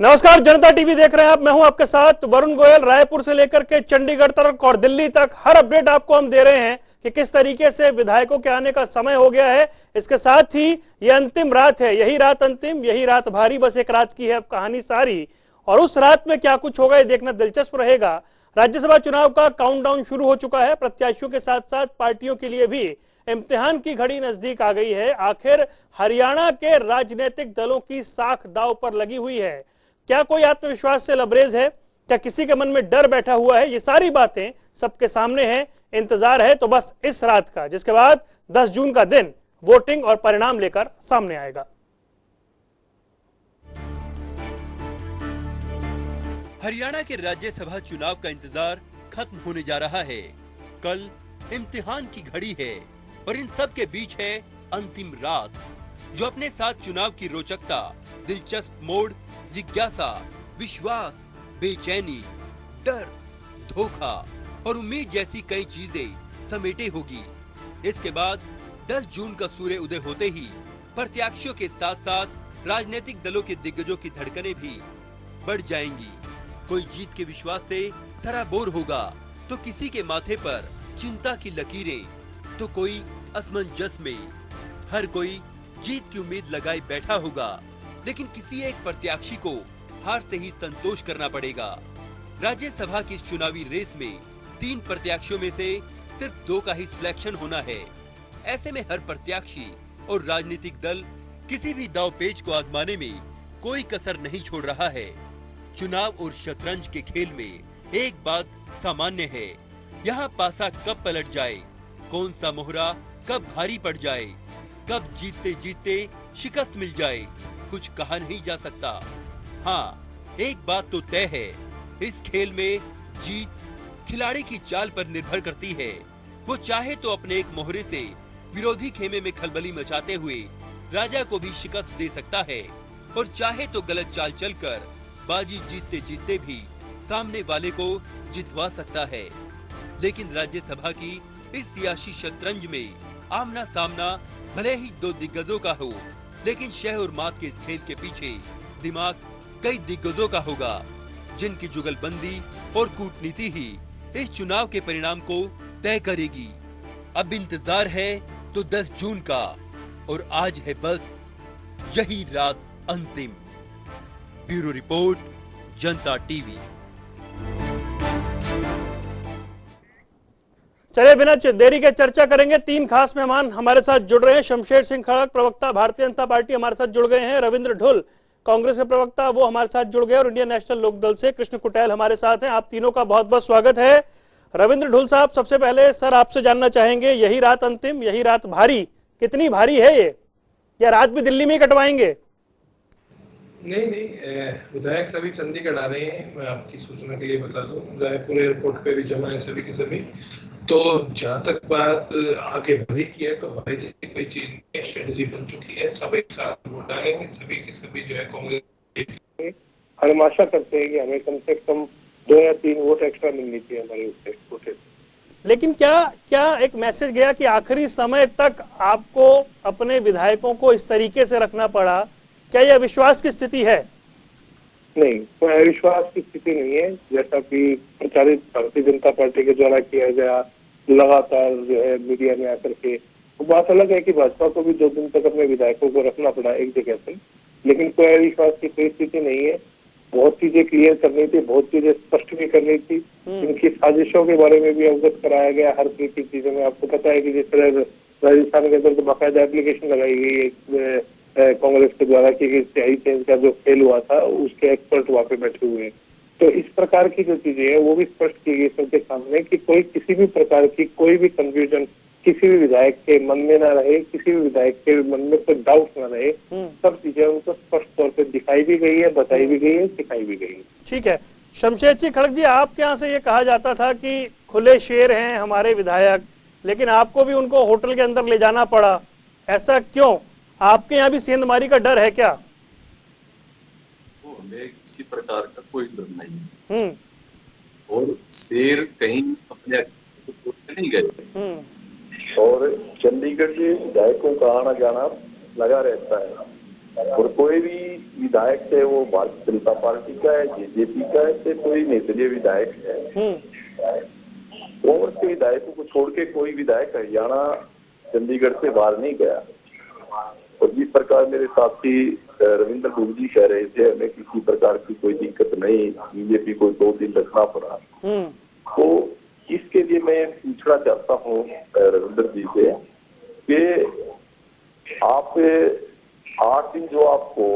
नमस्कार, जनता टीवी देख रहे हैं आप। मैं हूं आपके साथ वरुण गोयल। रायपुर से लेकर के चंडीगढ़ तक और दिल्ली तक हर अपडेट आपको हम दे रहे हैं कि किस तरीके से विधायकों के आने का समय हो गया है। इसके साथ ही ये अंतिम रात है, यही रात अंतिम, यही रात भारी, बस एक रात की है अब कहानी सारी। और उस रात में क्या कुछ होगा ये देखना दिलचस्प रहेगा। राज्यसभा चुनाव का काउंटडाउन शुरू हो चुका है। प्रत्याशियों के साथ साथ पार्टियों के लिए भी इम्तिहान की घड़ी नजदीक आ गई है। आखिर हरियाणा के राजनीतिक दलों की साख दांव पर लगी हुई है। क्या कोई आत्मविश्वास से लबरेज है? क्या किसी के मन में डर बैठा हुआ है? ये सारी बातें सबके सामने हैं। इंतजार है तो बस इस रात का, जिसके बाद 10 जून का दिन वोटिंग और परिणाम लेकर सामने आएगा। हरियाणा के राज्यसभा चुनाव का इंतजार खत्म होने जा रहा है। कल इम्तिहान की घड़ी है और इन सब के बीच है अंतिम रात, जो अपने साथ चुनाव की रोचकता, दिलचस्प मोड़, जिज्ञासा, विश्वास, बेचैनी, डर, धोखा और उम्मीद जैसी कई चीजें समेटे होगी। इसके बाद 10 जून का सूर्य उदय होते ही प्रत्याशियों के साथ साथ राजनीतिक दलों के दिग्गजों की धड़कनें भी बढ़ जाएंगी। कोई जीत के विश्वास से सराबोर होगा तो किसी के माथे पर चिंता की लकीरें, तो कोई असमंजस में। हर कोई जीत की उम्मीद लगाए बैठा होगा, लेकिन किसी एक प्रत्याशी को हार से ही संतोष करना पड़ेगा। राज्यसभा की इस चुनावी रेस में 3 प्रत्याशियों में से सिर्फ 2 का ही सिलेक्शन होना है। ऐसे में हर प्रत्याशी और राजनीतिक दल किसी भी दांवपेच को आजमाने में कोई कसर नहीं छोड़ रहा है। चुनाव और शतरंज के खेल में एक बात सामान्य है, यहाँ पासा कब पलट जाए, कौन सा मोहरा कब भारी पड़ जाए, कब जीतते जीतते शिकस्त मिल जाए, कुछ कहा नहीं जा सकता। हाँ, एक बात तो तय है, इस खेल में जीत खिलाड़ी की चाल पर निर्भर करती है। वो चाहे तो अपने एक मोहरे से विरोधी खेमे में खलबली मचाते हुए राजा को भी शिकस्त दे सकता है, और चाहे तो गलत चाल चलकर बाजी जीतते जीतते भी सामने वाले को जितवा सकता है। लेकिन राज्यसभा की इस सियासी शतरंज में आमना सामना भले ही 2 दिग्गजों का हो, लेकिन शह और मात के इस खेल के पीछे दिमाग कई दिग्गजों का होगा, जिनकी जुगलबंदी और कूटनीति ही इस चुनाव के परिणाम को तय करेगी। अब इंतजार है तो 10 जून का, और आज है बस यही रात अंतिम। ब्यूरो रिपोर्ट, जनता टीवी। चलिए बिना देरी के चर्चा करेंगे। 3 खास मेहमान हमारे साथ जुड़ रहे हैं। शमशेर सिंह खड़ग, प्रवक्ता भारतीय जनता पार्टी, हमारे साथ जुड़ गए हैं। रविंद्र ढुल, कांग्रेस के प्रवक्ता, वो हमारे साथ जुड़ गए। और इंडियन नेशनल लोकदल से कृष्ण कुटेल हमारे साथ हैं। आप तीनों का बहुत बहुत स्वागत है। रविंद्र ढुल साहब, सबसे पहले सर आपसे जानना चाहेंगे, यही रात अंतिम, यही रात भारी, कितनी भारी है ये? या रात भी दिल्ली में ही कटवाएंगे? नहीं, विधायक सभी चंडीगढ़ आ रहे हैं। मैं आपकी सूचना के लिए बता दूं, रायपुर एयरपोर्ट पे भी जमा है सभी के सभी। तो जहाँ तक बात आगे बढ़ी की है, तो हमारी जैसी कोई चीज नहीं, स्ट्रेटेजी बन चुकी है। सब एक साथ वोट डालेंगे, सभी के सभी जो है कांग्रेस। हम आशा करते हैं कि हमें कम से कम 2 या 3 वोट एक्स्ट्रा मिलनी चाहिए हमारे उससे। लेकिन क्या एक मैसेज गया कि आखिरी समय तक आपको अपने विधायकों को इस तरीके से रखना पड़ा? क्या यह विश्वास की स्थिति है? नहीं, कोई अविश्वास की स्थिति नहीं है। जैसा कि प्रचारित भारतीय जनता पार्टी के द्वारा किया गया लगातार जो है मीडिया में आकर के, वो बात अलग है कि भाजपा को भी 2 दिन तक अपने विधायकों को रखना पड़ा एक जगह पे, लेकिन कोई अविश्वास की कोई स्थिति नहीं है। बहुत चीजें क्लियर करनी थी, बहुत चीजें स्पष्ट भी करनी थी। इनकी साजिशों के बारे में भी अवगत कराया गया। हर की चीजों में आपको पता है कि जिस तरह राजस्थान के अंदर तो बाकायदा एप्लीकेशन लगाई गई है कांग्रेस के द्वारा कि स्याही चेंज का जो फेल हुआ था उसके एक्सपर्ट वहाँ पे बैठे हुए हैं। तो इस प्रकार की जो चीजें है वो भी स्पष्ट की गई सबके सामने कि कोई किसी भी प्रकार की कोई भी कंफ्यूजन किसी भी विधायक के मन में ना रहे, किसी भी विधायक के मन में कोई डाउट ना रहे। सब चीजें उनको स्पष्ट तौर पे दिखाई भी गई है, बताई भी गई है, सिखाई भी गई है। ठीक है। शमशेर सिंह खड़ग जी, आपके यहाँ से ये कहा जाता था कि खुले शेर हैं हमारे विधायक, लेकिन आपको भी उनको होटल के अंदर ले जाना पड़ा, ऐसा क्यों? आपके यहाँ भी सेंधमारी का डर है क्या? हमें किसी प्रकार का कोई डर नहीं, और शेर कहीं अपने नहीं गए, और चंडीगढ़ के विधायकों का आना जाना लगा रहता है। और कोई भी विधायक है वो भारतीय जनता पार्टी का है, जेजेपी का है, से कोई निर्दलीय विधायक है। कांग्रेस के विधायकों को छोड़ के कोई विधायक हरियाणा चंडीगढ़ से बाहर नहीं गया। और जिस प्रकार मेरे साथी रविंद्र ढूल जी कह रहे थे हमें किसी प्रकार की कोई दिक्कत नहीं, बीजेपी को 2 दिन रखना पड़ा, तो इसके लिए मैं पूछना चाहता हूँ रविंद्र जी से कि आप 8 दिन जो आपको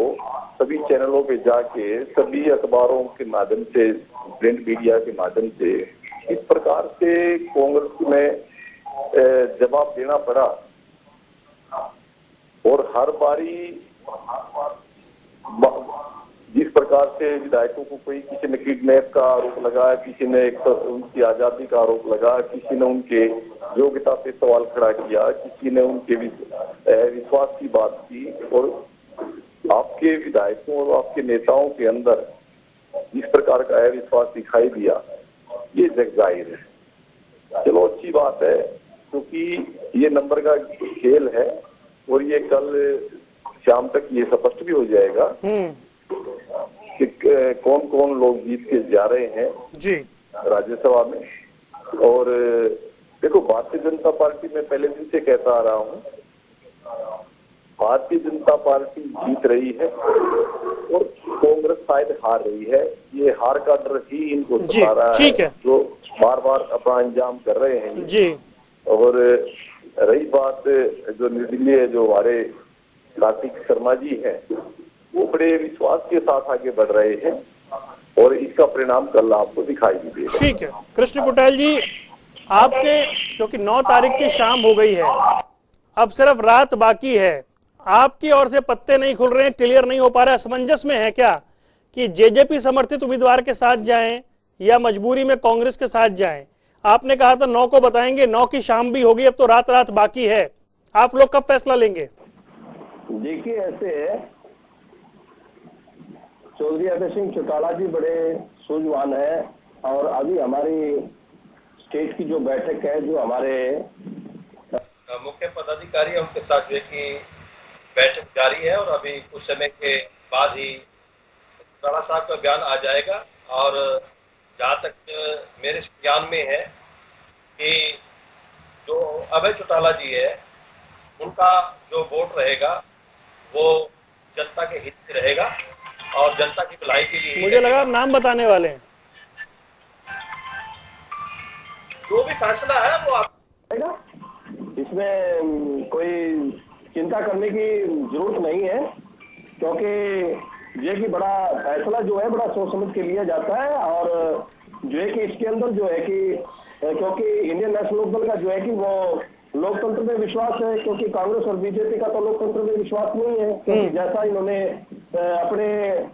सभी चैनलों पे जाके सभी अखबारों के माध्यम से, प्रिंट मीडिया के माध्यम से इस प्रकार से कांग्रेस में जवाब देना पड़ा, और हर बारी जिस प्रकार से विधायकों को कोई किसी ने किडनैप का आरोप लगाया, किसी ने उनकी आजादी का आरोप लगाया, किसी ने उनके योग्यता पे सवाल खड़ा किया, किसी ने उनके विश्वास की बात की, और आपके विधायकों और आपके नेताओं के अंदर जिस प्रकार का अविश्वास दिखाई दिया, ये जग जाहिर है। चलो अच्छी बात है, क्योंकि ये नंबर का खेल है और ये कल शाम तक ये स्पष्ट भी हो जाएगा कि कौन कौन लोग जीत के जा रहे हैं जी राज्यसभा में। और देखो, भारतीय जनता पार्टी में पहले दिन से कहता आ रहा हूँ, भारतीय जनता पार्टी जीत रही है और कांग्रेस शायद हार रही है। ये हार का डर ही इनको सता रहा है, जो बार बार अपना अंजाम कर रहे हैं जी। और रही बात जो निर्दलीय जो हमारे कार्तिक शर्मा जी हैं, वो बड़े विश्वास के साथ आगे बढ़ रहे हैं और इसका परिणाम कल आपको दिखाई भी देगा। ठीक है कृष्ण कुटेल जी, आपके क्योंकि 9 तारीख की शाम हो गई है, अब सिर्फ रात बाकी है, आपकी ओर से पत्ते नहीं खुल रहे हैं, क्लियर नहीं हो पा रहा है, असमंजस में है क्या कि जेजेपी समर्थित उम्मीदवार के साथ जाएं या मजबूरी में कांग्रेस के साथ जाएं? आपने कहा था 9 को बताएंगे, 9 की शाम भी होगी, अब तो रात बाकी है, आप लोग कब फैसला लेंगे? देखिए ऐसे है, चौधरी अभय सिंह चौटाला जी बड़े सूझवान है, और अभी हमारी स्टेट की जो बैठक है, जो हमारे मुख्य पदाधिकारी है उनके साथ जो है कि बैठक जारी है, और अभी कुछ समय के बाद ही चौटाला साहब का बयान आ जाएगा। और जहाँ तक मेरे ज्ञान में है कि जो अभय चौटाला जी है, उनका जो वोट रहेगा वो जनता के हित में रहेगा और जनता की भलाई के लिए। मुझे लगा आप नाम बताने वाले हैं। जो भी फैसला है वो आप, इसमें कोई चिंता करने की जरूरत नहीं है, क्योंकि ये कि बड़ा फैसला जो है बड़ा सोच समझ के लिया जाता है। और जो है कि इसके अंदर जो है कि क्योंकि इंडियन नेशनल लोकदल का जो है कि वो लोकतंत्र में विश्वास है, क्योंकि कांग्रेस और बीजेपी का तो लोकतंत्र में विश्वास नहीं है, क्योंकि जैसा इन्होंने अपने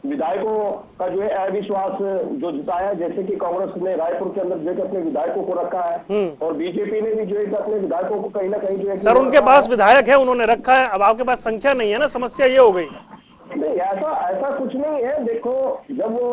विधायकों का जो है अविश्वास जो जताया, जैसे कि कांग्रेस ने रायपुर के अंदर जो है अपने विधायकों को रखा है और बीजेपी ने भी जो है अपने विधायकों को कहीं ना कहीं जो है सर उनके पास विधायक है, उन्होंने रखा है, अब आपके पास संख्या नहीं है ना, समस्या ये हो गई। नहीं, ऐसा कुछ नहीं है। देखो, जब वो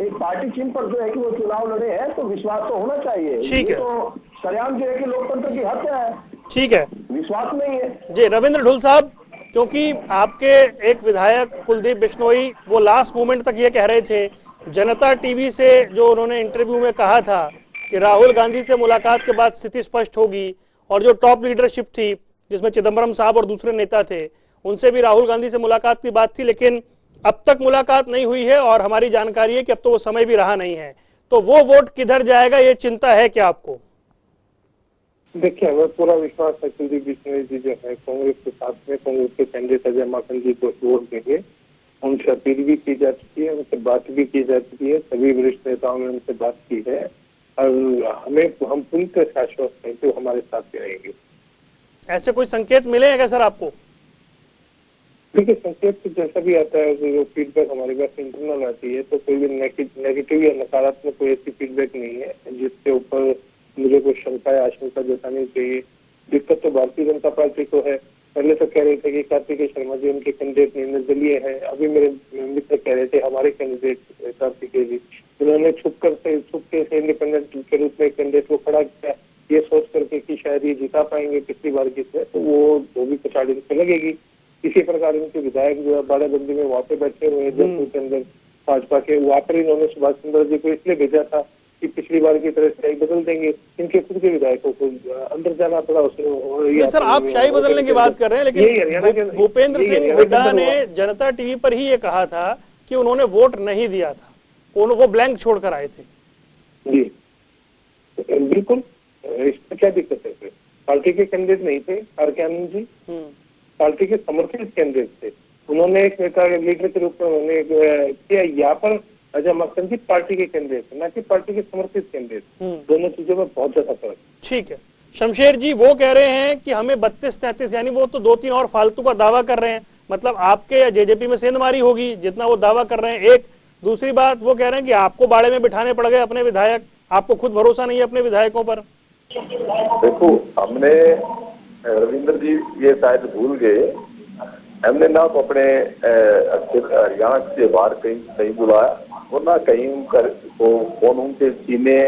एक पार्टी चिन्ह पर जो है कि वो चुनाव लड़े हैं तो विश्वास तो होना चाहिए। ठीक है, तो सरेआम जो है कि लोकतंत्र की हत्या है। ठीक है, विश्वास नहीं है जी। रविंद्र ढुल साहब, क्योंकि आपके एक विधायक कुलदीप बिश्नोई वो लास्ट मोमेंट तक ये कह रहे थे, जनता टीवी से जो उन्होंने इंटरव्यू में कहा था कि राहुल गांधी से मुलाकात के बाद स्थिति स्पष्ट होगी, और जो टॉप लीडरशिप थी जिसमें चिदम्बरम साहब और दूसरे नेता थे, उनसे भी राहुल गांधी से मुलाकात की बात थी, लेकिन अब तक मुलाकात नहीं हुई है और हमारी जानकारी है कि अब तो वो समय भी रहा नहीं है, तो वो वोट किधर जाएगा, ये चिंता है क्या आपको? देखिए, हमें पूरा विश्वास है कुलदीप बिश्नोई जी जो है कांग्रेस के साथ में, कांग्रेस के कैंडिडेट अजय माकन जी को वोट देंगे। उनसे अपील भी की जा चुकी है, उनसे बात भी की जा चुकी है, सभी वरिष्ठ नेताओं ने उनसे बात की है और हम पूरी तरह से आश्वस्त हैं कि वो हमारे साथ रहेंगे। ऐसे कोई संकेत मिले हैं क्या सर आपको? देखिए, संकेत तो जैसा भी आता है, जो फीडबैक हमारे पास इंटरनल आती है, तो कोई भी नेगेटिव या नकारात्मक कोई ऐसी फीडबैक नहीं है जिसके ऊपर मुझे कोई शंका या आशंका जतानी चाहिए। दिक्कत तो भारतीय जनता पार्टी को है। पहले तो कह रहे थे कि कार्तिक शर्मा जी उनके कैंडिडेट निर्दलीय हैं, अभी मेरे मित्र कह रहे थे हमारे कैंडिडेट कार्तिक जी, उन्होंने छुपके से इंडिपेंडेंट के रूप में कैंडिडेट को खड़ा किया, ये सोच करके कि शायद ये जिता पाएंगे पिछली बार जिसमें, तो वो धोबी पछाड़ी पे लगेगी। इसी प्रकार इनके विधायक जो है बाड़ाबंदी में वहाँ पे बैठे हुए हैं जयपुर के अंदर भाजपा के, वहाँ पर इन्होंने सुभाष चंद्र जी को इसलिए भेजा था कि पिछली बार की तरह शाही बदल देंगे। इनके खुद के विधायकों को अंदर जाना पड़ा। सर आप शाही बदलने की बात कर रहे हैं, लेकिन भूपेंद्र सिंह हुड्डा ने जनता टीवी पर ही ये कहा था कि उन्होंने वोट नहीं दिया था, वो ब्लैंक छोड़कर आए थे। जी बिल्कुल, इसमें क्या दिक्कत है? पार्टी के कैंडिडेट नहीं थे आरके जी, पार्टी के समर्थित कैंडिडेट थे। उन्होंने एक नेता लीडर के रूप में उन्होंने किया। यहाँ पर अजय मक्खन जी पार्टी के कैंडिडेट ना कि पार्टी के समर्थित कैंडिडेट, दोनों चीजों में बहुत ज्यादा फर्क। ठीक है, शमशेर जी वो कह रहे हैं कि हमें 32-33, यानी वो तो 2-3 और फालतू का दावा कर रहे हैं, मतलब आपके या जेजेपी में सेंधमारी होगी जितना वो दावा कर रहे हैं। एक दूसरी बात वो कह रहे हैं कि आपको बाड़े में बिठाने पड़ गए अपने विधायक, आपको खुद भरोसा नहीं है अपने विधायकों पर। देखो, हमने रविंद्र जी ये शायद भूल गए, हमने ना तो अपने हरियाणा से बाहर कहीं बुलाया और ना कहीं फोन उनसे छीने,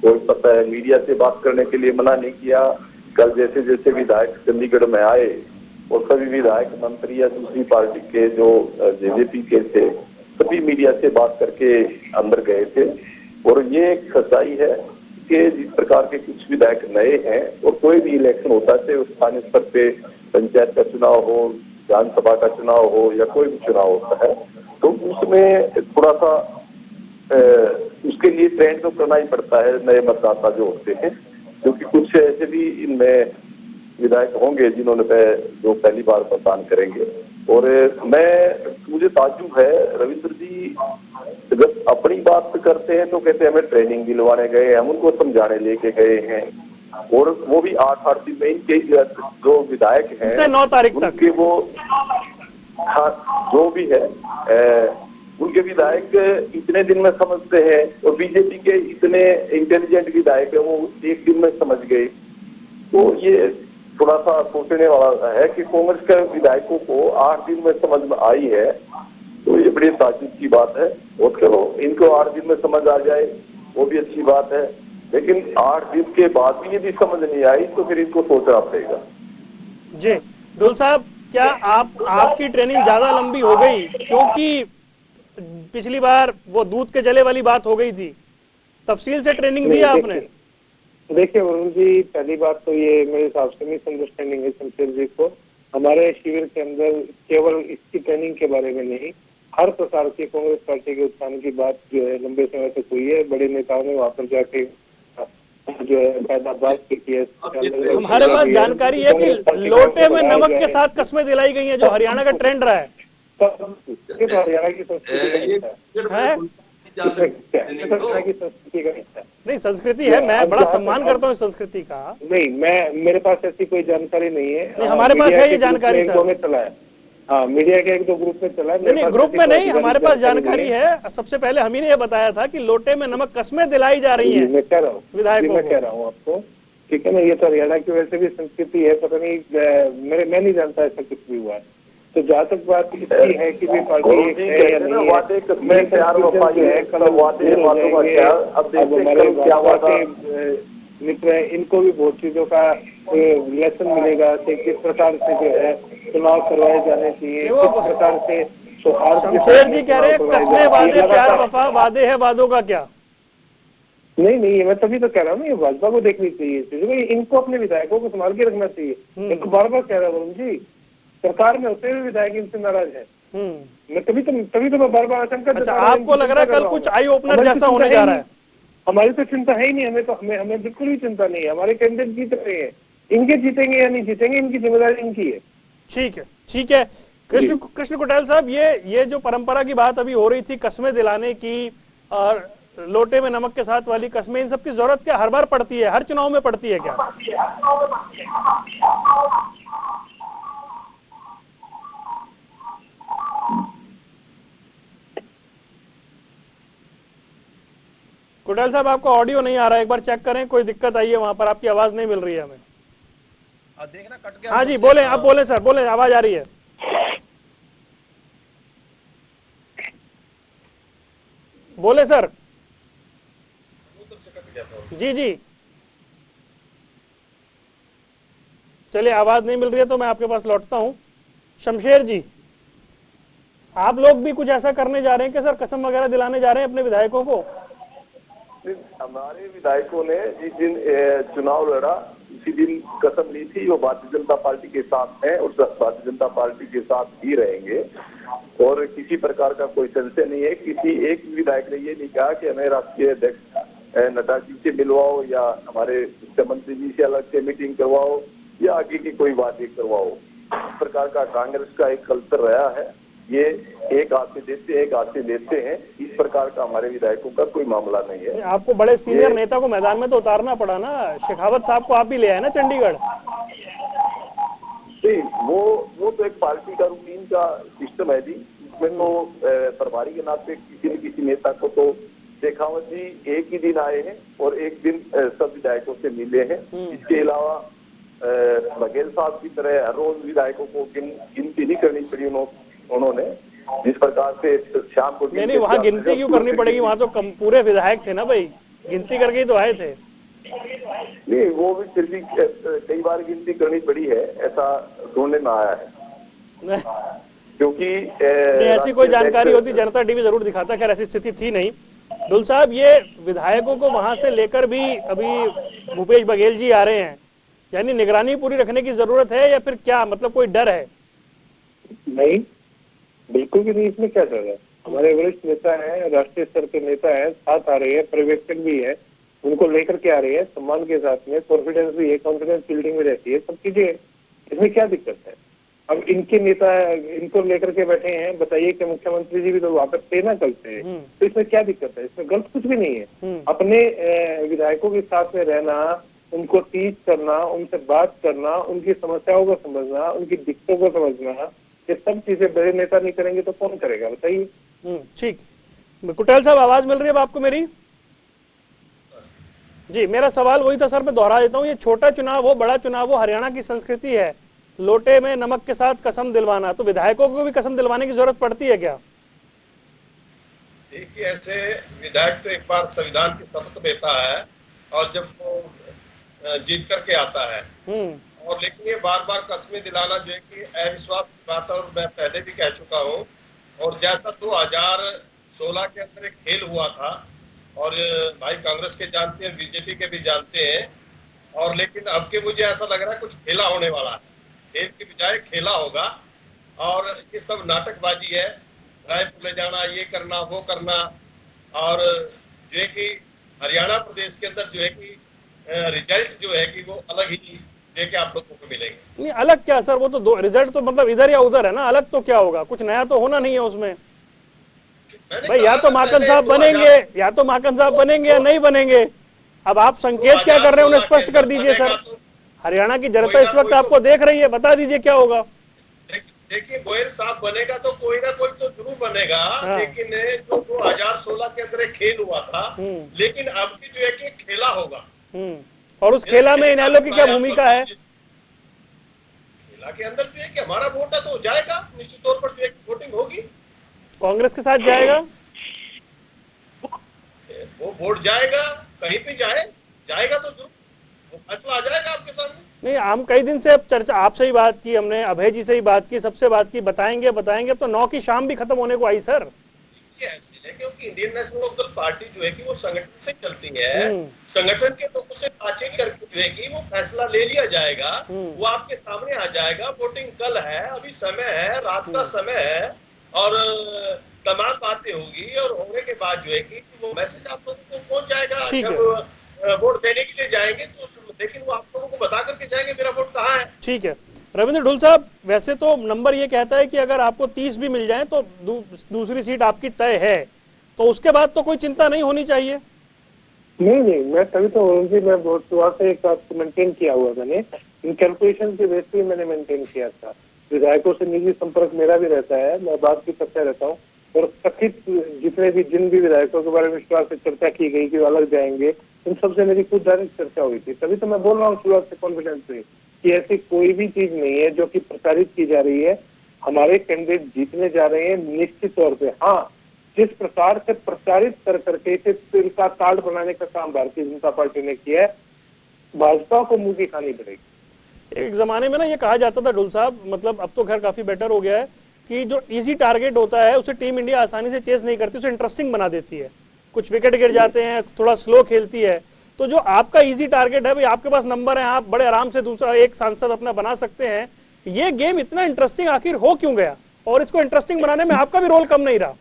कोई पता है मीडिया से बात करने के लिए मना नहीं किया। कल जैसे जैसे विधायक चंडीगढ़ में आए और सभी विधायक मंत्री या दूसरी पार्टी के जो जेजेपी के थे सभी मीडिया से बात करके अंदर गए थे। और ये एक सच्चाई है कि जिस प्रकार के कुछ विधायक नए हैं और कोई भी इलेक्शन होता है, चाहे स्थानीय स्तर पे पंचायत का चुनाव हो, विधानसभा का चुनाव हो या कोई भी चुनाव होता है, तो उसमें थोड़ा सा उसके लिए ट्रेंड तो करना ही पड़ता है नए मतदाता जो होते हैं, क्योंकि कुछ ऐसे भी इनमें विधायक होंगे जिन्होंने जो पहली बार मतदान करेंगे। और मुझे ताज्जुब है, रविंद्र जी जब अपनी बात करते हैं तो कहते हैं हमें ट्रेनिंग दिलवाने गए, हम उनको समझाने लेके गए हैं, और वो भी 8 दिन में इनके जो विधायक हैं 9 तारीख तक उनके वो जो भी है उनके विधायक इतने दिन में समझते हैं, और बीजेपी के इतने इंटेलिजेंट विधायक है वो 1 दिन में समझ गए। तो ये थोड़ा सा सोचने वाला है कि कांग्रेस के विधायकों को 8 दिन में समझ में आई है, तो ये बड़ी ताज्जुब की बात है। और चलो इनको 8 दिन में समझ आ जाए वो भी अच्छी बात है, लेकिन 8 दिन के बाद भी यदि समझ नहीं आई तो फिर इनको सोचना पड़ेगा। जी दुल साहब, क्या आपकी ट्रेनिंग ज्यादा लंबी हो गई? क्योंकि पिछली बार वो दूध के जले वाली बात हो गई थी, तफसील से ट्रेनिंग दी आपने? देखिए वरुण जी, पहली बात तो ये मेरे हिसाब से मिसअंडरस्टैंडिंग है शमशेर जी को। हमारे शिविर के अंदर केवल इसकी ट्रेनिंग के बारे में नहीं, हर प्रकार की कांग्रेस पार्टी के उत्थान की बात जो है लंबे समय तक हुई है। बड़े नेताओं ने वहां पर जाके जो है पैदा बात की है। हमारे पास जानकारी है कि लोटे में नमक के साथ कस्में दिलाई गई हैं, जो हरियाणा का ट्रेंड रहा है। हरियाणा की संस्कृति नहीं, संस्कृति है, मैं बड़ा सम्मान करता हूँ इस संस्कृति का। नहीं, मेरे पास ऐसी कोई जानकारी नहीं है। नहीं, हमारे पास है ये जानकारी सर। चला है, हाँ, मीडिया के 1-2 ग्रुप में चला है। नहीं, ग्रुप में नहीं, हमारे पास जानकारी है। सबसे पहले हम ही ने ये बताया था कि लोटे में नमक कस्में दिलाई जा रही हैं। मैं कह रहा हूँ विधायकों, मैं कह रहा हूँ आपको, ठीक है ना। ये तो हरियाणा की वैसे भी संस्कृति है, पता नहीं मैं नहीं जानता ऐसा कुछ भी हुआ है। तो जहाँ तक बात इसकी है कि भी पार्टी एक है या नहीं है, हमारे मित्र है, इनको भी बहुत चीजों का लेसन मिलेगा कि किस प्रकार से जो है चुनाव करवाए जाने चाहिए, किस प्रकार से शमशेर जी कह रहे हैं कस्में वादे प्यार वफा वादे है, वादों का क्या? नहीं, मैं तभी तो कह रहा हूँ ना, ये भाजपा को देखनी चाहिए, इनको अपने विधायकों को संभाल के रखना चाहिए। मैं तो बार बार कह रहा हूँ जी, सरकार में होते हुए विधायक इनसे नाराज है। मैं तभी तो मैं बार बार आशंका। अच्छा, आपको लग रहा है कल कुछ आई ओपनर जैसा होने जा रहा है? हमारी तो चिंता है ही नहीं, हमें बिल्कुल भी चिंता नहीं है। हमारे कैंडिडेट जीत रहे हैं, इनके जीतेंगे या नहीं जीतेंगे इनकी जिम्मेदारी इनकी है। ठीक है। कृष्ण कुटेल साहब, ये जो परंपरा की बात अभी हो रही थी, कस्में दिलाने की और लोटे में नमक के साथ वाली कस्में, इन सब की जरूरत क्या हर बार पड़ती है, हर चुनाव में पड़ती है क्या? कुटेल साहब, आपको ऑडियो नहीं आ रहा है, एक बार चेक करें, कोई दिक्कत आई है वहां पर, आपकी आवाज नहीं मिल रही है हमें। देखना कट गया। हाँ जी, बोले, आप बोले सर, बोले, आवाज आ रही है। बोले सर। जी, चलिए, आवाज नहीं मिल रही है तो मैं आपके पास लौटता हूं। शमशेर जी, आप लोग भी कुछ ऐसा करने जा रहे हैं कि सर कसम वगैरह दिलाने जा रहे हैं अपने विधायकों को? हमारे विधायकों ने जिस दिन चुनाव लड़ा उसी दिन कसम ली थी वो भारतीय जनता पार्टी के साथ है और भारतीय जनता पार्टी के साथ ही रहेंगे और किसी प्रकार का कोई संशय नहीं है। किसी एक विधायक ने ये नहीं कहा कि हमें राष्ट्रीय अध्यक्ष नड्डा जी से मिलवाओ या हमारे मुख्यमंत्री जी से अलग से मीटिंग करवाओ या आगे की कोई बात करवाओ। इस प्रकार का कांग्रेस का एक कल्चर रहा है, ये एक हाथ से देते हैं एक हाथ से लेते हैं, इस प्रकार का हमारे विधायकों का कोई मामला नहीं है। आपको बड़े सीनियर नेता को मैदान में तो उतारना पड़ा ना, शेखावत साहब को आप भी ले आए ना चंडीगढ़। नहीं, वो तो एक पार्टी का रूटीन का सिस्टम है जी, इसमें तो प्रभारी के नाते किसी न किसी नेता को तो शेखावत जी एक ही दिन आए हैं और एक दिन सब विधायकों से मिले हैं। इसके अलावा बघेल साहब की तरह हर रोज विधायकों को गिनती नहीं करनी पड़ी उन्होंने जिस प्रकार से शाम को। नहीं, वहाँ गिनती क्यों करनी पड़ेगी, वहाँ तो पूरे विधायक थे ना भाई, गिनती करके ही तो आए थे। नहीं, वो भी फिर भी कई बार गिनती करनी पड़ी है, ऐसा ढूंढने में आया है। क्योंकि ऐसी कोई जानकारी होती जनता टीवी जरूर दिखाता, खैर ऐसी स्थिति थी नहीं। ढुल साहब, ये विधायकों को वहां से लेकर भी अभी भूपेश बघेल जी आ रहे हैं, यानी निगरानी पूरी रखने की जरूरत है या फिर क्या, मतलब कोई डर है? नहीं, बिल्कुल भी नहीं, इसमें क्या डर है। हमारे वरिष्ठ नेता हैं, राष्ट्रीय स्तर के नेता हैं, साथ आ रहे हैं, पर्यवेक्षक भी है, उनको लेकर के आ रहे हैं सम्मान के साथ में, कॉन्फिडेंस भी है, कॉन्फिडेंस बिल्डिंग में रहती है, सब चीजें। इसमें क्या दिक्कत है? अब इनके नेता इनको लेकर के बैठे हैं, बताइए कि मुख्यमंत्री जी भी तो वापस थे ना कल से, तो इसमें क्या दिक्कत है? इसमें गलत कुछ भी नहीं है। अपने विधायकों के साथ में रहना, उनको टीच करना, उनसे बात करना, उनकी समस्याओं को समझना, उनकी दिक्कतों को समझना, ये सब चीजें बड़े नेता नहीं करेंगे तो कौन करेगा, बताइए। ठीक, कुटेल साहब आवाज मिल रही है आपको मेरी? जी, मेरा सवाल वही था सर, मैं दोहरा देता हूँ। ये छोटा चुनाव हो बड़ा चुनाव हो, हरियाणा की संस्कृति है लोटे में नमक के साथ कसम दिलवाना, तो विधायकों को भी कसम दिलवाने की जरूरत पड़ती है क्या? देखिए, ऐसे विधायक तो एक बार संविधान की शपथ लेता है और जब वो जीत करके आता है, और लेकिन ये बार बार कस्में दिलाना जो है कि अविश्वास की बात है, और मैं पहले भी कह चुका हूँ। और जैसा 2016 के अंदर एक खेल हुआ था, और भाई कांग्रेस के जानते हैं, बीजेपी के भी जानते हैं, और लेकिन अब के मुझे ऐसा लग रहा है कुछ खेला होने वाला है, खेल की बजाय खेला होगा। और ये सब नाटकबाजी है, रायपुर ले जाना, ये करना वो करना, और जो है कि हरियाणा प्रदेश के अंदर जो है कि रिजल्ट जो है कि वो अलग ही देखिए आप लोगों को मिलेंगे। नहीं, अलग क्या सर, वो तो दो रिजल्ट तो मतलब इधर या उधर है ना, अलग तो क्या होगा, कुछ नया तो होना नहीं है उसमें भाई। या तो माकन साहब बनेंगे, या तो माकन साहब बनेंगे या नहीं बनेंगे। अब आप संकेत क्या कर रहे हैं उन्हें स्पष्ट कर दीजिए सर। हरियाणा की जनता इस वक्त आपको देख रही है, बता दीजिए क्या होगा। देखिए, गोयल साहब बनेगा तो कोई ना कोई तो जरूर बनेगा, लेकिन जो 2016 के अंदर खेल हुआ था, लेकिन अब की जो है कि खेला होगा। और उस खेला में इनेलो की क्या भूमिका है? खेला के अंदर जो है कि हमारा वोट है तो जाएगा, निश्चित तौर पर जो है वोटिंग होगी, कांग्रेस के साथ जाएगा, वो वोट जाएगा, कहीं पे जाएगा तो जरूर वो फैसला आ जाएगा आपके सामने। नहीं, हम कई दिन से अब चर्चा आपसे ही बात की, हमने अभय जी से ही बात की, सबसे बात की, बताएंगे अब तो 9 की शाम भी खत्म होने को आई सर। ऐसे है क्योंकि इंडियन नेशनल लोकदल पार्टी जो है कि वो संगठन से चलती है, संगठन के लोगों से बातचीत करके जो है कि वो फैसला ले लिया जाएगा, वो आपके सामने आ जाएगा। वोटिंग कल है, अभी समय है, रात का समय है, और तमाम बातें होगी, और होने के बाद जो है कि वो मैसेज आप लोगों को पहुंच जाएगा। जब वोट देने के लिए जाएंगे तो लेकिन वो आप लोगों को बता करके जाएंगे मेरा वोट कहाँ है। ठीक है रविंद्र ढुल साहब, वैसे तो नंबर ये कहता है कि अगर आपको 30 भी मिल जाए तो दूसरी सीट आपकी तय है, तो उसके बाद तो कोई चिंता नहीं होनी चाहिए। नहीं, मैं तभी तो मैं शुरुआत से एक मेंटेन किया हुआ, मैंने इन कैलकुलेशन के बेस पे मैंने मेंटेन किया था। विधायकों से निजी संपर्क मेरा भी रहता है, मैं बात भी करता रहता हूँ, और कथित जिन भी विधायकों के बारे में विश्वास से चर्चा की गई कि वो अलग जाएंगे, उन सबसे मेरी खुद डायरेक्ट चर्चा हुई थी। तभी तो मैं बोल रहा हूँ शुरुआत से कॉन्फिडेंस से कि ऐसी कोई भी चीज नहीं है जो कि प्रचारित की जा रही है। हमारे कैंडिडेट जीतने जा रहे हैं निश्चित तौर पे। हाँ, जिस प्रकार से प्रचारित कर करके इसे तिल का कार्ड बनाने का काम भारतीय जनता पार्टी ने किया है, भाजपा को मुंह की खानी पड़ेगी। एक जमाने में ना ये कहा जाता था ढुल साहब, मतलब अब तो खैर काफी बेटर हो गया है, कि जो इजी टारगेट होता है उसे टीम इंडिया आसानी से चेस नहीं करती, उसे इंटरेस्टिंग बना देती है। कुछ विकेट गिर जाते हैं, थोड़ा स्लो खेलती है। तो जो आपका इजी टारगेट है भाई, आपके पास नंबर है, आप बड़े आराम से दूसरा एक सांसद अपना बना सकते हैं। ये गेम इतना इंटरेस्टिंग आखिर हो क्यों गया, और इसको इंटरेस्टिंग बनाने में आपका भी रोल कम नहीं रहा?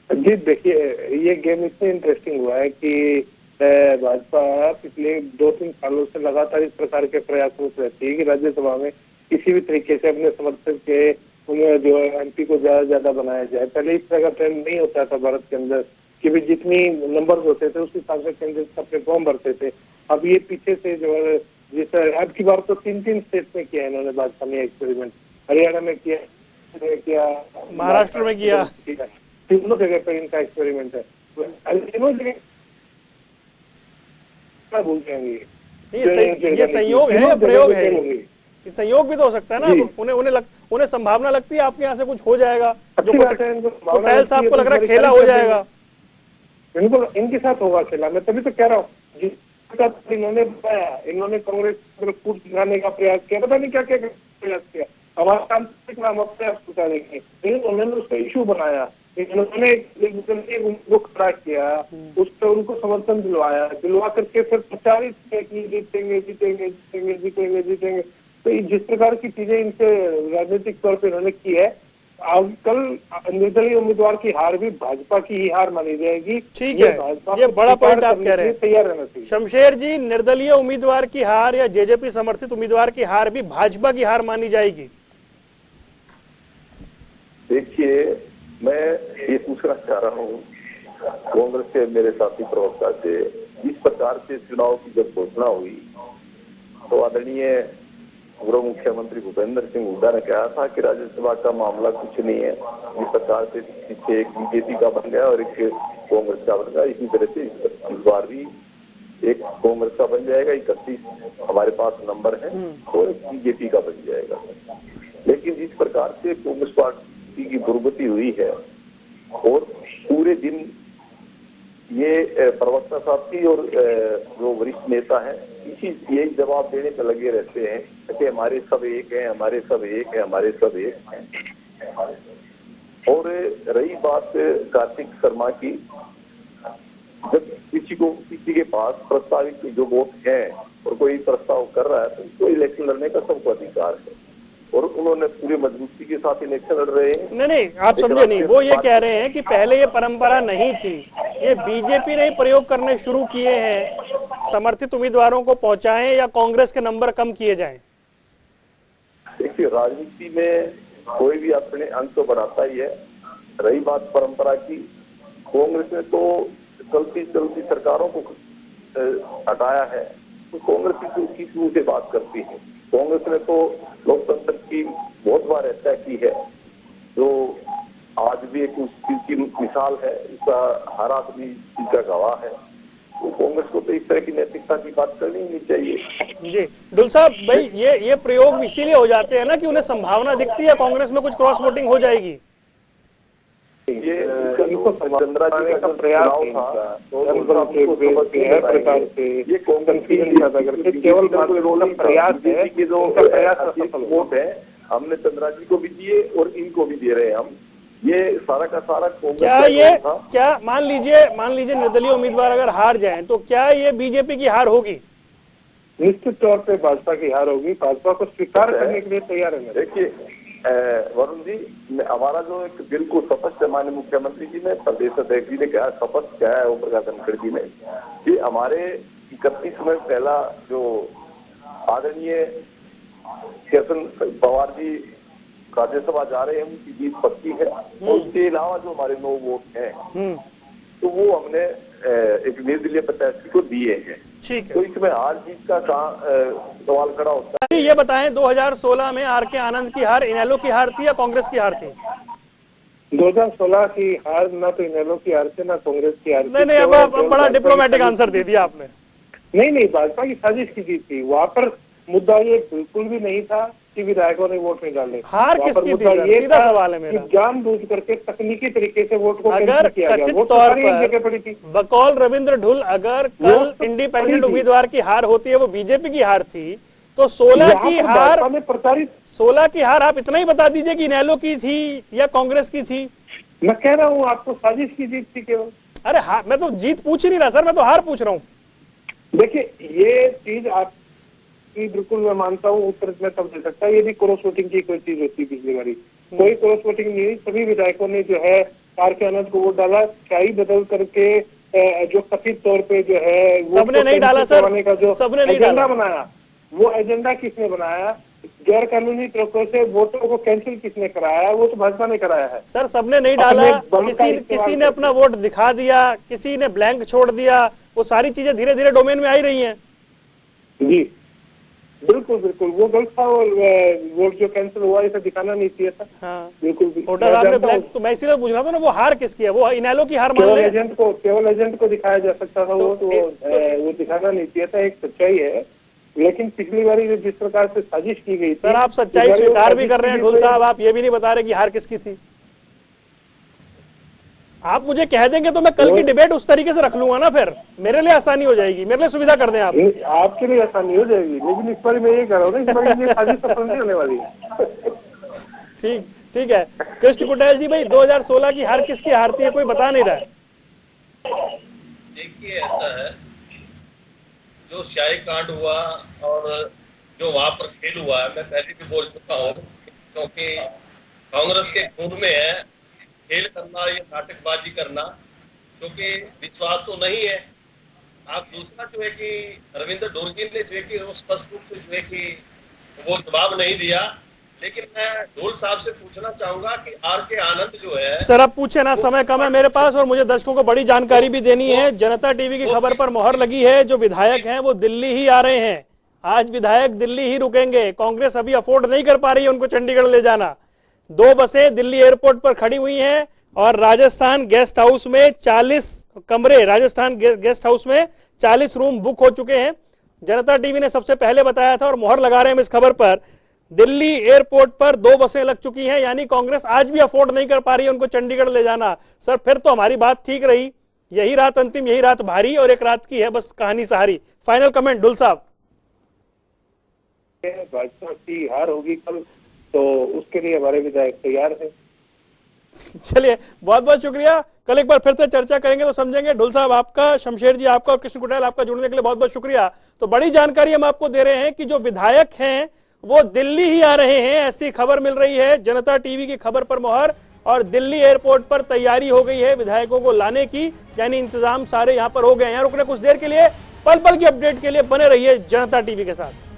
जी देखिए, ये गेम इतने इंटरेस्टिंग हुआ है कि भाजपा पिछले 2-3 सालों से लगातार इस प्रकार के प्रयासों से रहती है कि राज्यसभा में किसी भी तरीके से अपने समर्थक के उन्हें जो एमपी को ज्यादा बनाया जाए। पहले इस तरह का ट्रेंड नहीं होता था भारत के अंदर कि भी जितनी नंबर होते थे उस हिसाब से कैंडिडेट अपने फॉर्म भरते थे। अब ये पीछे से जो है, जिस अब की बार तो 3 स्टेट में किया है इन्होंने भाजपा ने एक्सपेरिमेंट, हरियाणा में किया, महाराष्ट्र में किया, तीनों जगह पर इनका एक्सपेरिमेंट है। तीनों जगह भूल जाएंगे, ये संयोग है या प्रयोग है? ये संयोग भी तो हो सकता है ना, उन्हें संभावना लगती है आपके यहाँ से कुछ हो जाएगा, जो पटेल साहब को लग रहा है खेला हो जाएगा। इनके साथ होगा खेला, मैं तभी तो कह रहा हूँ। इन्होंने बताया, इन्होंने कांग्रेस कूट दिखाने का प्रयास किया, पता नहीं क्या क्या प्रयास किया। हमारा काम हम अपने आप छुटा देंगे, लेकिन उन्होंने उसका इशू बनाया, इन्होंने वो खड़ा किया, उस पर उनको समर्थन दिलवा करके फिर प्रचारित किया कि जीतेंगे जीतेंगे जीतेंगे जीतेंगे जीतेंगे। तो जिस प्रकार की चीजें इनसे राजनीतिक तौर पर इन्होंने की है, अब कल निर्दलीय उम्मीदवार की हार भी भाजपा की ही हार मानी जाएगी। ठीक है, ये बड़ा पॉइंट आप कह रहे हैं, तैयार रहना चाहिए। शमशेर जी, निर्दलीय उम्मीदवार की हार या जेजेपी समर्थित उम्मीदवार की हार भी भाजपा की हार मानी जाएगी? देखिए, मैं ये पूछना चाह रहा हूँ कांग्रेस के मेरे साथी प्रवक्ता से, इस प्रकार से चुनाव की जब घोषणा हुई तो आदरणीय पूर्व मुख्यमंत्री भूपेंद्र सिंह हुड्डा ने कहा था कि राज्यसभा का मामला कुछ नहीं है, इस प्रकार से पीछे एक बीजेपी का बन गया और एक कांग्रेस का बन गया। इसी तरह से इस बार भी एक कांग्रेस का बन जाएगा, 31 हमारे पास नंबर है, और एक बीजेपी का बन जाएगा। लेकिन इस प्रकार से कांग्रेस पार्टी की दुर्गति हुई है, और पूरे दिन ये प्रवक्ता साथी और जो वरिष्ठ नेता है यही जवाब देने पे लगे रहते हैं कि हमारे सब एक हैं, हमारे सब एक हैं, हमारे सब एक हैं। और रही बात कार्तिक शर्मा की, जब किसी के पास प्रस्तावित जो वोट है और कोई प्रस्ताव कर रहा है तो उसको इलेक्शन लड़ने का सबको अधिकार है, और उन्होंने पूरी मजबूती के साथ इलेक्शन लड़ रहे हैं। नहीं, आप समझे नहीं, वो ये कह रहे हैं कि पहले ये परंपरा नहीं थी, ये बीजेपी ने प्रयोग करने शुरू किए हैं, समर्थित उम्मीदवारों को पहुंचाएं या कांग्रेस के नंबर कम किए जाएं। देखिए, राजनीति में कोई भी अपने अंक तो बढ़ाता ही है। रही बात परंपरा की, कांग्रेस ने तो चलती चलती सरकारों को हटाया है, तो कांग्रेस किस मुंह से बात करती है? कांग्रेस ने तो लोकतंत्र की बहुत बार हत्या की है, जो आज भी एक उसकी मिसाल है, इसका हर आदमी इसका गवाह है। तो कांग्रेस को तो इस तरह की नैतिकता की बात करनी नहीं चाहिए। जी ढुल साहब भाई, ये प्रयोग इसीलिए हो जाते हैं ना कि उन्हें संभावना दिखती है कांग्रेस में कुछ क्रॉस वोटिंग हो जाएगी। ये चंद्रा जी का प्रयास था, केवल प्रयास है कि जो वोट है हमने चंद्रा जी को भी दिए और इनको भी दे रहे हैं हम। ये सारा का सारा क्या मान लीजिए निर्दलीय उम्मीदवार अगर हार जाएं तो क्या ये बीजेपी की हार होगी? निश्चित तौर पे भाजपा की हार होगी, भाजपा को स्वीकार करने के लिए तैयार है। देखिए वरुण जी, हमारा जो एक बिल्कुल स्पष्ट है, माननीय मुख्यमंत्री जी ने, प्रदेश अध्यक्ष जी ने कहा, शपथ क्या है ओम प्रकाश धनखड़ जी ने, कि हमारे 31 में पहला जो आदरणीय केतन पवार जी राज्यसभा जा रहे हैं उनकी जीत पक्की है, और उसके अलावा जो हमारे 9 वोट हैं तो वो हमने एक निर्दलीय प्रत्याशी को दिए हैं। ठीक है, तो इसमें हार जीत का सवाल खड़ा होता है। ये बताएं, 2016 में आर के आनंद की हार इनेलो की हार थी या कांग्रेस की हार थी? 2016 की हार ना तो इनेलो की हार थी ना कांग्रेस की हार थी। नहीं, अब बड़ा डिप्लोमेटिक आंसर दे दिया आपने। नहीं, भाजपा की साजिश की जीत थी। वहाँ पर मुद्दा ये बिल्कुल भी नहीं था कि विधायकों ने वोट नहीं डाले। हार किसकी थी? सीधा सवाल है मेरा। जानबूझ करके तकनीकी तरीके से वोट को अगर कथित तौर पर बकौल रविंद्र ढुल अगर कल इंडिपेंडेंट उम्मीदवार की हार होती है, वो बीजेपी की हार थी, तो 16 यहाँ की पर हार भाजपा ने प्रचारित, 16 की हार आप इतना ही बता दीजिए कि इनेलो की थी या कांग्रेस की थी। मैं कह रहा हूँ आपको साजिश की जीत थी केवल। अरे हार, मैं तो जीत पूछ ही नहीं रहा सर, मैं तो हार पूछ रहा हूँ। देखिए ये चीज आपकी बिल्कुल मैं मानता हूँ, उत्तर में तब दे सकता है यदि क्रॉस वोटिंग की कोई चीज होती पिछली बारी। कोई क्रॉस वोटिंग नहीं हुई, सभी विधायकों ने जो है आर के आनंद को वोट डाला, स्याही बदल करके जो कथित तौर पे जो है सबने नहीं डाला सर, का जो सबने नहीं एजेंडा डाला। बनाया, वो एजेंडा किसने बनाया? गैर कानूनी तरीकों से वोटों को कैंसिल किसने कराया? वो तो भाजपा ने कराया है सर सबने नहीं डाला, किसी ने अपना वोट दिखा दिया, किसी ने ब्लैंक छोड़ दिया, वो सारी चीजें धीरे धीरे डोमेन में आ ही रही हैं। जी बिल्कुल बिल्कुल, वो गलत था और वोट जो कैंसिल हुआ इसे दिखाना नहीं चाहिए था। हाँ बिल्कुल होटा साहब ने ब्लैंक, तो मैं इसीलिए पूछ रहा था ना, वो हार किसकी है? वो इनेलो की हार मान केवल ले। एजेंट को दिखाया जा सकता था, वो दिखाना नहीं चाहिए था, एक सच्चाई है। लेकिन पिछली बार जिस प्रकार से साजिश की गई थी, सर आप सच्चाई स्वीकार भी कर रहे हैं ढोल साहब, आप ये भी नहीं बता रहे कि हार किसकी थी। आप मुझे कह देंगे तो मैं कल की डिबेट उस तरीके से रख लूंगा ना, फिर मेरे लिए आसानी हो जाएगी, मेरे लिए सुविधा कर दें आप। आपके लिए आसानी हो जाएगी, लेकिन इस बार मैं ये कह रहा हूँ ना, इस बार ये साजिश सफल नहीं होने वाली। ठीक है कृष्ण कुटेल जी, भाई 2016 की हार किसकी हारती है, कोई बता नहीं रहा है। देखिए ऐसा है, जो स्याही कांड हुआ और जो वहां पर खेल हुआ है, मैं पहले भी बोल चुका हूँ, क्योंकि कांग्रेस के खून में है खेल करना, ये नाटकबाजी करना, क्योंकि विश्वास तो नहीं है। आप दूसरा जो है कि रविंद्र ढोलजी ने जो है कि स्पष्ट रूप से जो है कि वो जवाब नहीं दिया, लेकिन मैं ढोल साहब से पूछना चाहूंगा कि आर के आनंद जो है। सर अब पूछे ना, समय कम है मेरे पास और मुझे दर्शकों को बड़ी जानकारी भी देनी है। जनता टीवी की खबर पर मोहर लगी है, जो विधायक हैं वो दिल्ली ही आ रहे हैं, आज विधायक दिल्ली ही रुकेंगे। कांग्रेस अभी अफोर्ड नहीं कर पा रही है उनको चंडीगढ़ ले जाना। 2 बसें दिल्ली एयरपोर्ट पर खड़ी हुई हैं और राजस्थान गेस्ट हाउस में 40 कमरे, राजस्थान गेस्ट हाउस में 40 रूम बुक हो चुके हैं। जनता टीवी ने सबसे पहले बताया था और मोहर लगा रहे हैं इस खबर पर। दिल्ली एयरपोर्ट पर 2 बसें लग चुकी हैं, यानी कांग्रेस आज भी अफोर्ड नहीं कर पा रही है उनको चंडीगढ़ ले जाना। सर फिर तो हमारी बात ठीक रही, यही रात अंतिम, यही रात भारी और एक रात की है बस कहानी सहारी। फाइनल कमेंट ढुल साहब। भाजपा की हार होगी कल, तो उसके लिए हमारे विधायक तैयार है। चलिए बहुत बहुत शुक्रिया, कल एक बार फिर से चर्चा करेंगे तो समझेंगे। ढुल साहब आपका, शमशेर जी आपका और कृष्ण कुटेल आपका जुड़ने के लिए बहुत बहुत शुक्रिया। तो बड़ी जानकारी हम आपको दे रहे हैं कि जो विधायक हैं वो दिल्ली ही आ रहे हैं, ऐसी खबर मिल रही है। जनता टीवी की खबर पर मोहर और दिल्ली एयरपोर्ट पर तैयारी हो गई है विधायकों को लाने की, यानी इंतजाम सारे यहां पर हो गए हैं। रुकने कुछ देर के लिए, पल पल की अपडेट के लिए बने रहिए जनता टीवी के साथ।